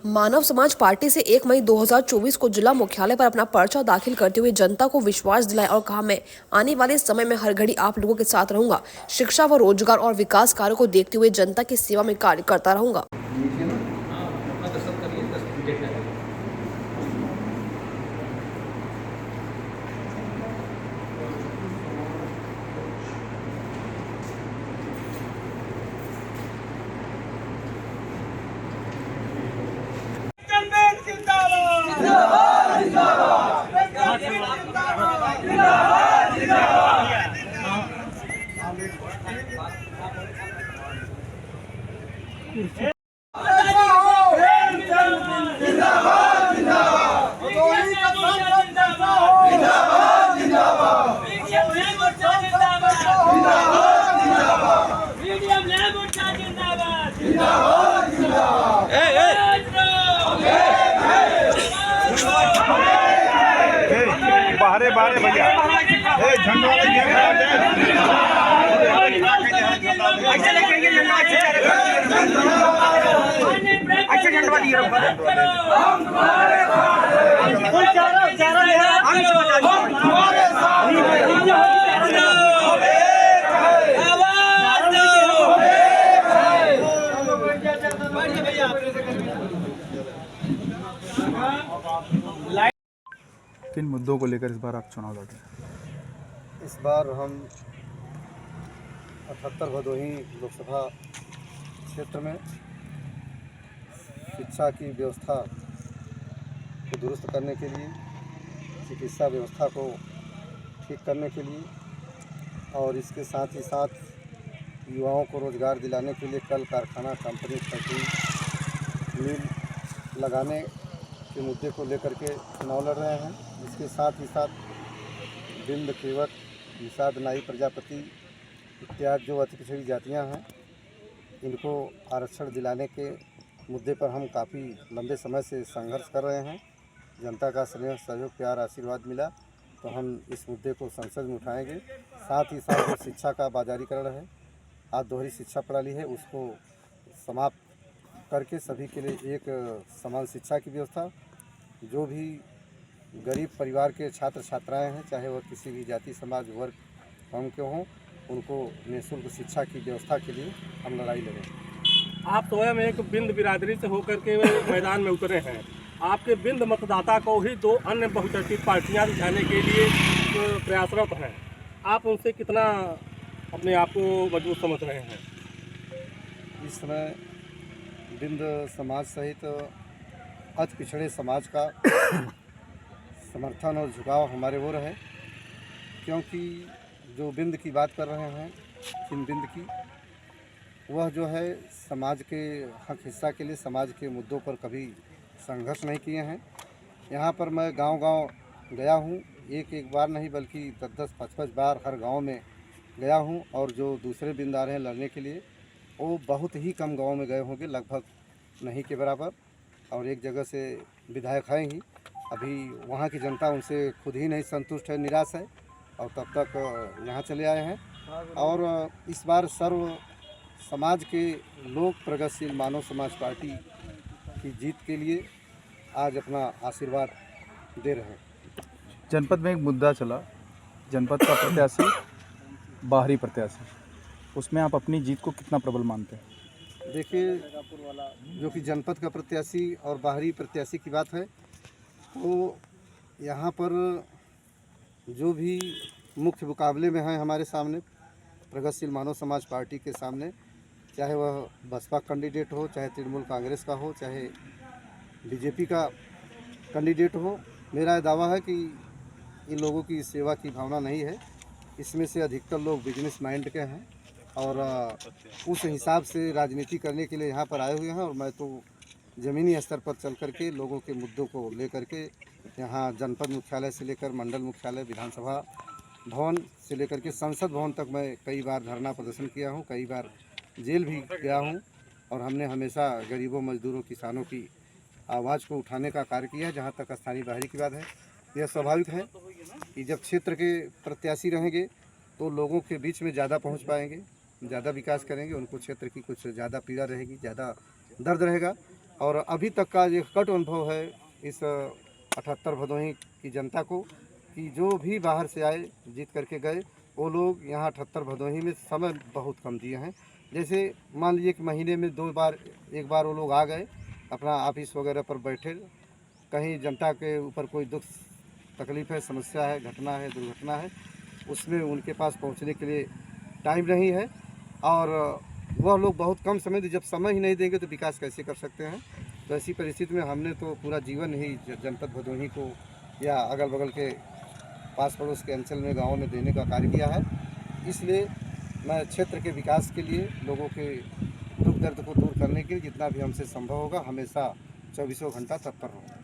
मानव समाज पार्टी से 1 मई 2024 को जिला मुख्यालय पर अपना पर्चा दाखिल करते हुए जनता को विश्वास दिलाया और कहा, मैं आने वाले समय में हर घड़ी आप लोगों के साथ रहूंगा। शिक्षा व रोजगार और विकास कार्यों को देखते हुए जनता की सेवा में कार्य करता रहूंगा। बाहरे बाहरे भैया झंडा अच्छा झंडा दिए किन मुद्दों को लेकर इस बार आप चुनाव लड़ रहे हैं? इस बार हम 78 भदोही लोकसभा क्षेत्र में शिक्षा की व्यवस्था को दुरुस्त करने के लिए, चिकित्सा व्यवस्था को ठीक करने के लिए और इसके साथ ही साथ युवाओं को रोज़गार दिलाने के लिए कल कारखाना, कंपनी, फैक्ट्री, मिल लगाने के मुद्दे को लेकर के चुनाव लड़ रहे हैं। इसके साथ ही साथ बिंद, केवट, निषाद, नाई, प्रजापति इत्यादि जो अति पिछड़ी जातियाँ हैं, इनको आरक्षण दिलाने के मुद्दे पर हम काफ़ी लंबे समय से संघर्ष कर रहे हैं। जनता का स्नेह, सहयोग, प्यार, आशीर्वाद मिला तो हम इस मुद्दे को संसद में उठाएंगे। साथ ही साथ जो शिक्षा का बाजारीकरण है, आज दोहरी शिक्षा प्रणाली है, उसको समाप्त करके सभी के लिए एक समान शिक्षा की व्यवस्था, जो भी गरीब परिवार के छात्र छात्राएं हैं, चाहे वह किसी भी जाति, समाज, वर्ग, कौम के हों, उनको निःशुल्क शिक्षा की व्यवस्था के लिए हम लड़ाई लड़ें। आप स्वयं एक बिंद बिरादरी से होकर के मैदान में उतरे हैं। आपके बिंद मतदाता को ही दो अन्य बहुचर्चित पार्टियां दिखाने के लिए प्रयासरत हैं। आप उनसे कितना अपने आप को मजबूत समझ रहे हैं? इस समय बिंद समाज सहित अति पिछड़े समाज का समर्थन और झुकाव हमारे ओर है, क्योंकि जो बिंद की बात कर रहे हैं, किन बिंद की, वह जो है समाज के हक हिस्सा के लिए, समाज के मुद्दों पर कभी संघर्ष नहीं किए हैं। यहाँ पर मैं गांव-गांव गया हूँ, एक बार नहीं बल्कि 10-10, 5-5 बार हर गांव में गया हूँ। और जो दूसरे बिंद आ रहे हैं लड़ने के लिए, वो बहुत ही कम गाँव में गए होंगे, लगभग नहीं के बराबर। और एक जगह से विधायक हैं ही, अभी वहाँ की जनता उनसे खुद ही नहीं संतुष्ट है, निराश है, और तब तक यहाँ चले आए हैं। और इस बार सर्व समाज के लोग प्रगतिशील मानव समाज पार्टी की जीत के लिए आज अपना आशीर्वाद दे रहे हैं। जनपद में एक मुद्दा चला, जनपद का प्रत्याशी बाहरी प्रत्याशी, उसमें आप अपनी जीत को कितना प्रबल मानते हैं? देखिए, जो कि जनपद का प्रत्याशी और बाहरी प्रत्याशी की बात है, तो यहाँ पर जो भी मुख्य मुकाबले में हैं हमारे सामने, प्रगतिशील मानव समाज पार्टी के सामने, चाहे वह बसपा कैंडिडेट हो, चाहे तृणमूल कांग्रेस का हो, चाहे बीजेपी का कैंडिडेट हो, मेरा दावा है कि इन लोगों की सेवा की भावना नहीं है। इसमें से अधिकतर लोग बिजनेस माइंड के हैं और उस हिसाब से राजनीति करने के लिए यहाँ पर आए हुए हैं। और मैं तो ज़मीनी स्तर पर चल करके लोगों के मुद्दों को लेकर के यहाँ जनपद मुख्यालय से लेकर मंडल मुख्यालय, विधानसभा भवन से लेकर के संसद भवन तक मैं कई बार धरना प्रदर्शन किया हूँ, कई बार जेल भी गया हूँ। और हमने हमेशा गरीबों, मजदूरों, किसानों की आवाज़ को उठाने का कार्य किया है। जहाँ तक स्थानीय बाहरी की बात है, यह स्वाभाविक है कि जब क्षेत्र के प्रत्याशी रहेंगे तो लोगों के बीच में ज़्यादा पहुँच पाएंगे, ज़्यादा विकास करेंगे, उनको क्षेत्र की कुछ ज़्यादा पीड़ा रहेगी, ज़्यादा दर्द रहेगा। और अभी तक का ये कट अनुभव है इस 78 भदोही की जनता को कि जो भी बाहर से आए जीत करके गए वो लोग यहाँ 78 भदोही में समय बहुत कम दिए हैं। जैसे मान लीजिए कि महीने में एक बार वो लोग आ गए, अपना ऑफिस वगैरह पर बैठे, कहीं जनता के ऊपर कोई दुख तकलीफ है, समस्या है, घटना है, दुर्घटना है, उसमें उनके पास पहुंचने के लिए टाइम नहीं है। और वह लोग बहुत कम समय जब समय ही नहीं देंगे तो विकास कैसे कर सकते हैं। तो ऐसी परिस्थिति में हमने तो पूरा जीवन ही जनपद भदोही को या अगल बगल के पास पड़ोस के अंचल में, गाँव में देने का कार्य किया है। इसलिए मैं क्षेत्र के विकास के लिए, लोगों के दुख दर्द को दूर करने के लिए जितना भी हमसे संभव होगा हमेशा 24 घंटा तत्पर रहूँगा।